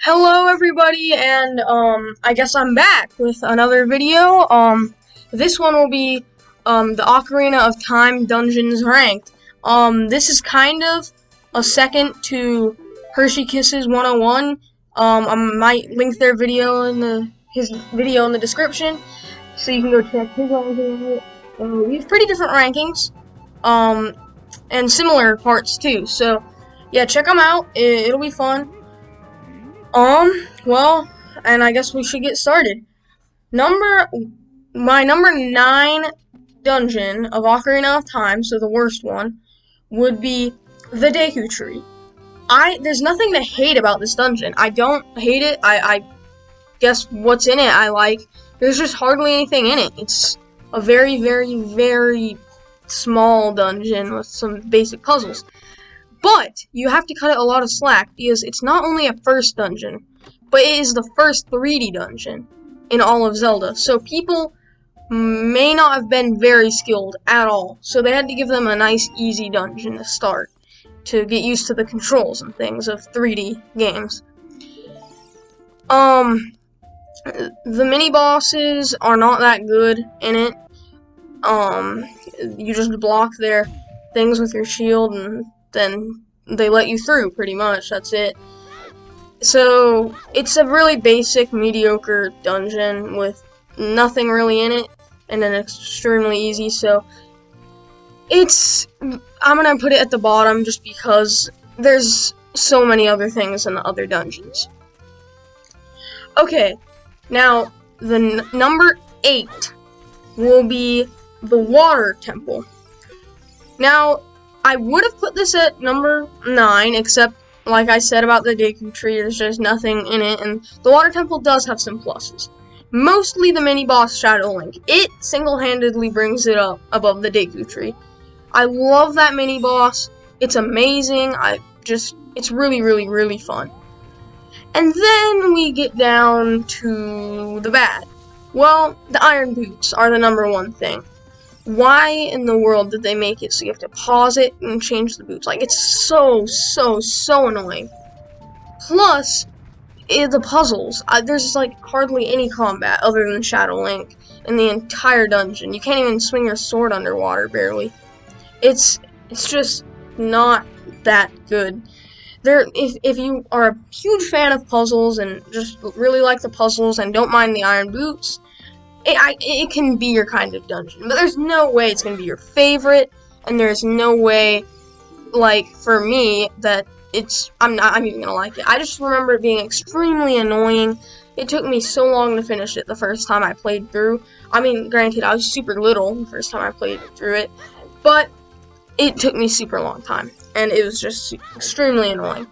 Hello everybody, and I guess I'm back with another video. This one will be the Ocarina of Time Dungeons ranked. This is kind of a second to Hershey Kisses 101. I might link their video in his video in the description, so you can go check his ranking out. We have pretty different rankings, and similar parts too. So yeah, check them out. It'll be fun. Well, and I guess we should get started. My number 9 dungeon of Ocarina of Time, so the worst one, would be the Deku Tree. There's nothing to hate about this dungeon. I don't hate it. I guess what's in it I like. There's just hardly anything in it. It's a very, very, very small dungeon with some basic puzzles. But you have to cut it a lot of slack because it's not only a first dungeon, but it is the first 3D dungeon in all of Zelda. So people may not have been very skilled at all. So they had to give them a nice, easy dungeon to start to get used to the controls and things of 3D games. The mini bosses are not that good in it. You just block their things with your shield and then they let you through, pretty much. That's it. So it's a really basic, mediocre dungeon with nothing really in it, and then it's extremely easy. So I'm gonna put it at the bottom just because there's so many other things in the other dungeons. Okay, now the number 8 will be the Water Temple. Now, I would have put this at number 9, except, like I said about the Deku Tree, there's just nothing in it, and the Water Temple does have some pluses. Mostly the mini-boss Shadow Link. It single-handedly brings it up above the Deku Tree. I love that mini-boss. It's amazing. It's really, really, really fun. And then we get down to the bad. Well, the Iron Boots are the number 1 thing. Why in the world did they make it so you have to pause it and change the boots? Like, it's so annoying. Plus, the puzzles. There's, like, hardly any combat other than Shadow Link in the entire dungeon. You can't even swing your sword underwater, barely. It's just not that good. If you are a huge fan of puzzles and just really like the puzzles and don't mind the Iron Boots, it can be your kind of dungeon, but there's no way it's going to be your favorite, and there's no way, like, for me, that I'm even going to like it. I just remember it being extremely annoying. It took me so long to finish it the first time I played through. I mean, granted, I was super little the first time I played through it, but it took me super long time, and it was just extremely annoying.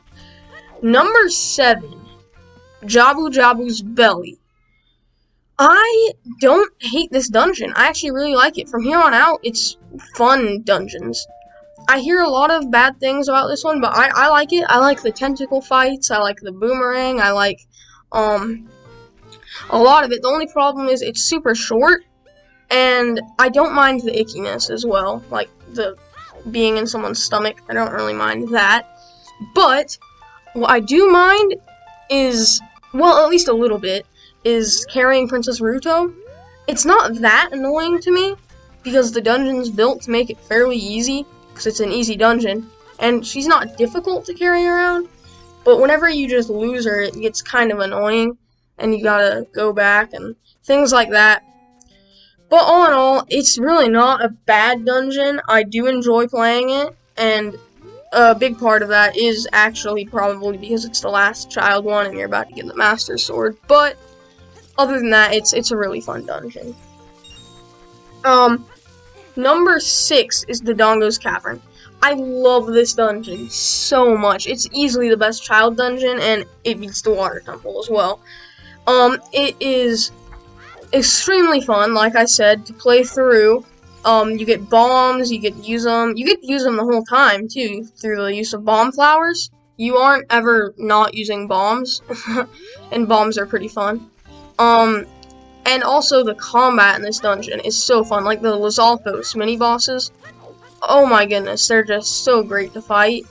Number 7, Jabu Jabu's Belly. I don't hate this dungeon. I actually really like it. From here on out, it's fun dungeons. I hear a lot of bad things about this one, but I like it. I like the tentacle fights. I like the boomerang. I like a lot of it. The only problem is it's super short, and I don't mind the ickiness as well. Like the being in someone's stomach. I don't really mind that. But what I do mind is, well, at least a little bit, is carrying Princess Ruto. It's not that annoying to me because the dungeon's built to make it fairly easy because it's an easy dungeon, and she's not difficult to carry around, but whenever you just lose her, it gets kind of annoying and you gotta go back and things like that. But all in all, it's really not a bad dungeon. I do enjoy playing it, and a big part of that is actually probably because it's the last child one and you're about to get the Master Sword, but other than that, it's a really fun dungeon. Number 6 is the Dongo's Cavern. I love this dungeon so much. It's easily the best child dungeon, and it beats the Water Temple as well. It is extremely fun, like I said, to play through. You get bombs, you get to use them the whole time, too, through the use of bomb flowers. You aren't ever not using bombs, and bombs are pretty fun. And also the combat in this dungeon is so fun, like the Lizalfos mini-bosses. Oh my goodness, they're just so great to fight.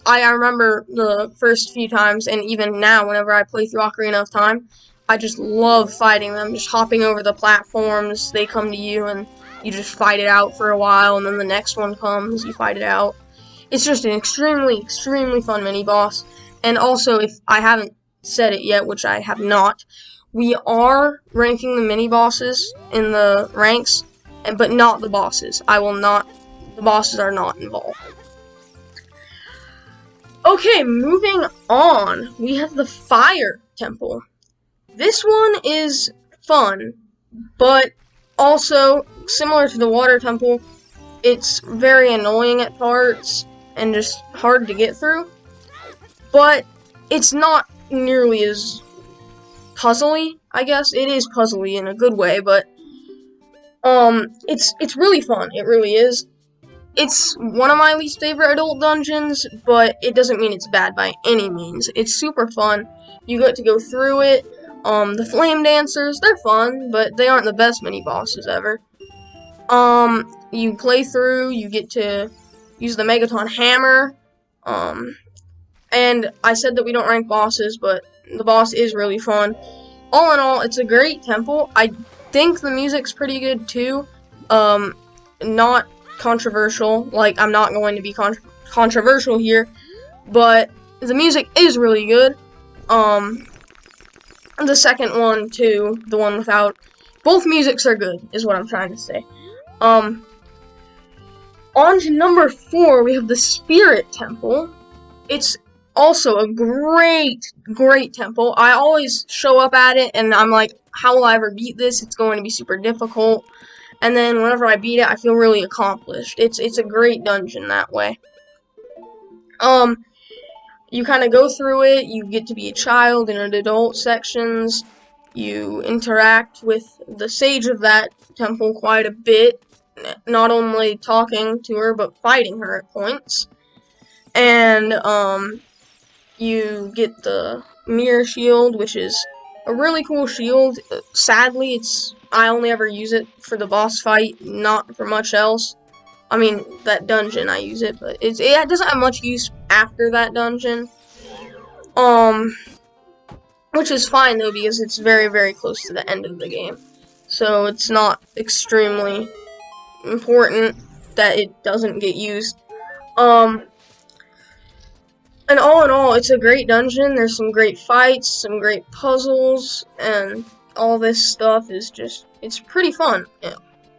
I remember the first few times, and even now, whenever I play through Ocarina of Time, I just love fighting them, just hopping over the platforms. They come to you, and you just fight it out for a while, and then the next one comes, you fight it out. It's just an extremely, extremely fun mini-boss. And also, if I haven't said it yet, which I have not, we are ranking the mini-bosses in the ranks, but not the bosses. The bosses are not involved. Okay, moving on, we have the Fire Temple. This one is fun, but also, similar to the Water Temple, it's very annoying at parts and just hard to get through. But it's not nearly as puzzly, I guess. It is puzzly in a good way, but it's really fun. It really is. It's one of my least favorite adult dungeons, but it doesn't mean it's bad by any means. It's super fun. You get to go through it. The flame dancers, they're fun, but they aren't the best mini bosses ever. You play through, you get to use the Megaton hammer. And I said that we don't rank bosses, but the boss is really fun. All in all, it's a great temple. I think the music's pretty good too. Not controversial. Like, I'm not going to be controversial here, but the music is really good. The second one too, the one without, both musics are good, is what I'm trying to say. On to number 4, we have the Spirit Temple. It's also a great, great temple. I always show up at it, and I'm like, how will I ever beat this? It's going to be super difficult. And then whenever I beat it, I feel really accomplished. It's a great dungeon that way. You kind of go through it. You get to be a child in an adult sections. You interact with the sage of that temple quite a bit. Not only talking to her, but fighting her at points. And, you get the mirror shield, which is a really cool shield. Sadly, I only ever use it for the boss fight, not for much else. I mean, that dungeon I use it, but it doesn't have much use after that dungeon. Which is fine though, because it's very, very close to the end of the game. So it's not extremely important that it doesn't get used. And all in all, it's a great dungeon. There's some great fights, some great puzzles, and all this stuff is just, it's pretty fun.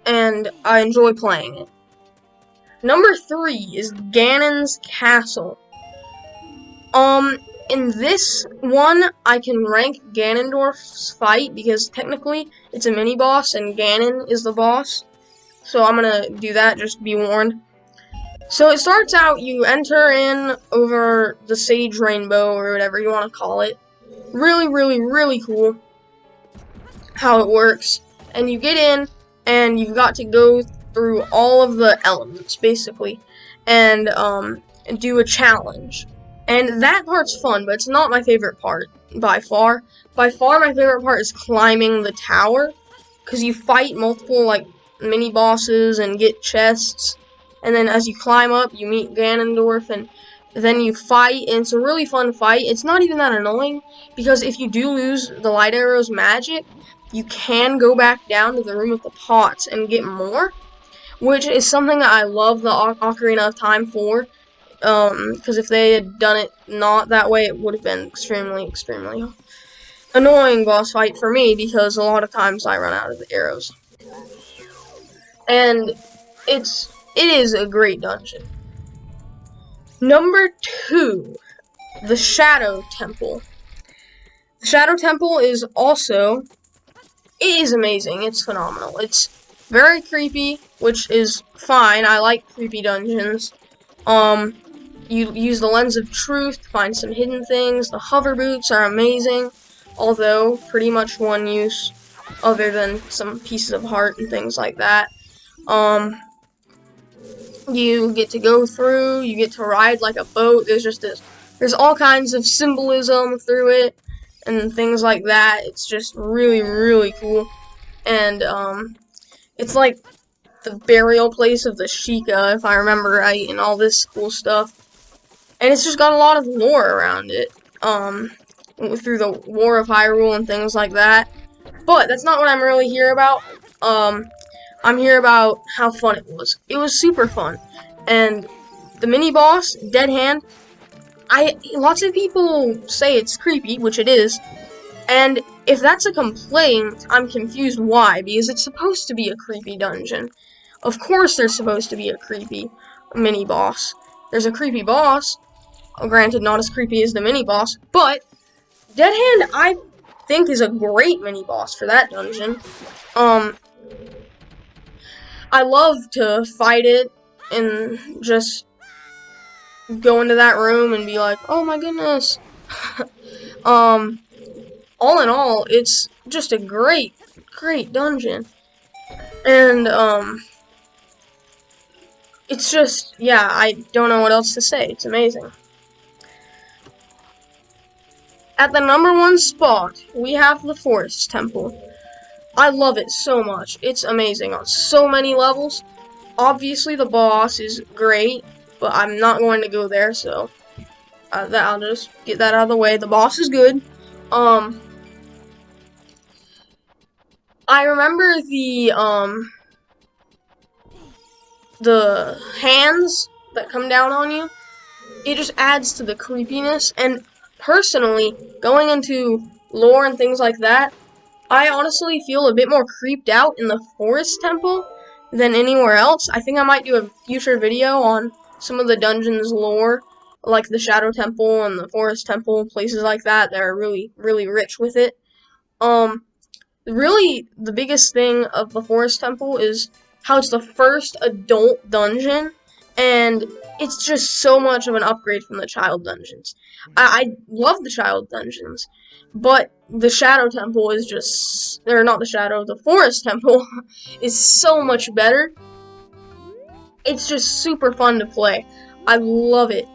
And I enjoy playing it. Number 3 is Ganon's Castle. In this one, I can rank Ganondorf's fight, because technically, it's a mini-boss, and Ganon is the boss. So I'm gonna do that, just be warned. So it starts out, you enter in over the Sage Rainbow, or whatever you want to call it. Really, really, really cool how it works. And you get in, and you've got to go through all of the elements, basically, and do a challenge. And that part's fun, but it's not my favorite part, by far. By far, my favorite part is climbing the tower, because you fight multiple, like, mini-bosses and get chests. And then as you climb up, you meet Ganondorf, and then you fight, and it's a really fun fight. It's not even that annoying, because if you do lose the Light Arrow's magic, you can go back down to the Room of the Pots and get more, which is something that I love the Ocarina of Time for, because if they had done it not that way, it would have been extremely, extremely annoying boss fight for me, because a lot of times I run out of the arrows. And it is a great dungeon. Number 2, the Shadow Temple. The Shadow Temple is also, it is amazing. It's phenomenal. It's very creepy, which is fine. I like creepy dungeons. You use the Lens of Truth to find some hidden things. The hover boots are amazing, although pretty much one use, other than some pieces of heart and things like that. You get to go through, you get to ride like a boat. There's all kinds of symbolism through it and things like that. It's just really, really cool. And it's like the burial place of the Sheikah, if I remember right, and all this cool stuff. and it's just got a lot of lore around it, through the War of Hyrule and things like that. But that's not what I'm really here about. I'm here about how fun it was. It was super fun, and the mini boss, Dead Hand. Lots of people say it's creepy, which it is, and if that's a complaint, I'm confused why, because it's supposed to be a creepy dungeon. Of course there's supposed to be a creepy mini boss. There's a creepy boss, granted not as creepy as the mini boss, but Dead Hand I think is a great mini boss for that dungeon. I love to fight it and just go into that room and be like, oh my goodness. All in all, it's just a great dungeon. And, it's just, yeah, I don't know what else to say. It's amazing. At the #1 spot, we have the Forest Temple. I love it so much. It's amazing on so many levels. Obviously, the boss is great, but I'm not going to go there, so I'll just get that out of the way. The boss is good. I remember the hands that come down on you. It just adds to the creepiness, and personally, going into lore and things like that, I honestly feel a bit more creeped out in the Forest Temple than anywhere else. I think I might do a future video on some of the dungeons lore, like the Shadow Temple and the Forest Temple, places like that that are really, really rich with it. Really, the biggest thing of the Forest Temple is how it's the first adult dungeon, and it's just so much of an upgrade from the child dungeons. I love the child dungeons, but the Shadow Temple is just, or not the Shadow, the Forest Temple is so much better. It's just super fun to play. I love it.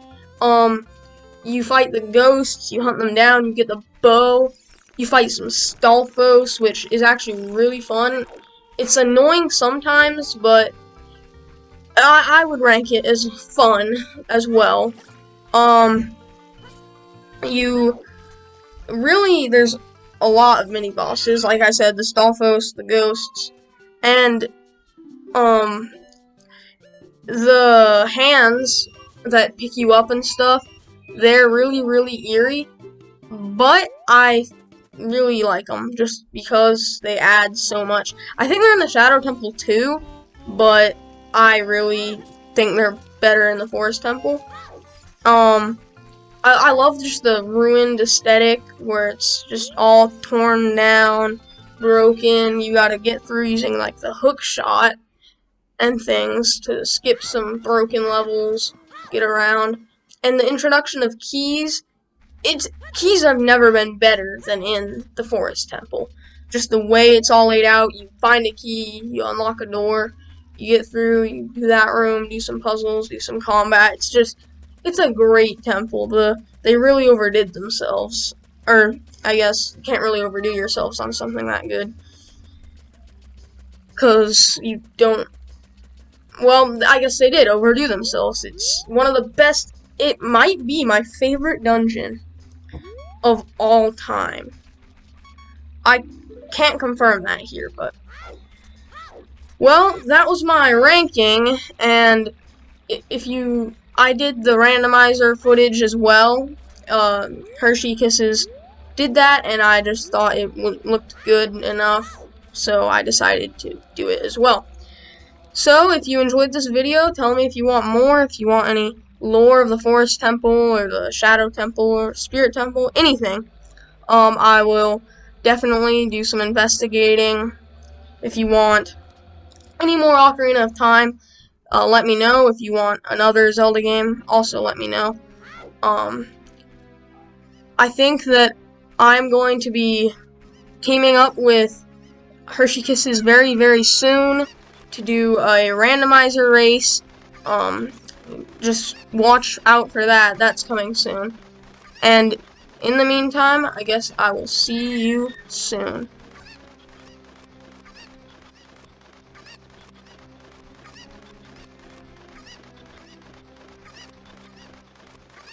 You fight the ghosts, you hunt them down, you get the bow, you fight some Stalfos, which is actually really fun. It's annoying sometimes, but I would rank it as fun as well. There's a lot of mini bosses. Like I said, the Stalfos, the ghosts, and the hands that pick you up and stuff. They're really, really eerie, but I really like them just because they add so much. I think they're in the Shadow Temple too, but I really think they're better in the Forest Temple. I love just the ruined aesthetic where it's just all torn down, broken. You gotta get through using like the hook shot and things to skip some broken levels, get around. And the introduction of keys, keys have never been better than in the Forest Temple. Just the way it's all laid out, you find a key, you unlock a door, you get through, you do that room, do some puzzles, do some combat. It's a great temple. They really overdid themselves. Or, I guess, you can't really overdo yourselves on something that good. Because you don't... Well, I guess they did overdo themselves. It's one of the best... It might be my favorite dungeon of all time. I can't confirm that here, but... Well, that was my ranking, and I did the randomizer footage as well. Hershey Kisses did that, and I just thought it looked good enough, so I decided to do it as well. So, if you enjoyed this video, tell me if you want more, if you want any lore of the Forest Temple, or the Shadow Temple, or Spirit Temple, anything. I will definitely do some investigating. If you want any more Ocarina of Time, let me know. If you want another Zelda game, also let me know. I think that I'm going to be teaming up with Hershey Kisses very, very soon to do a randomizer race. Just watch out for that. That's coming soon. And in the meantime, I guess I will see you soon.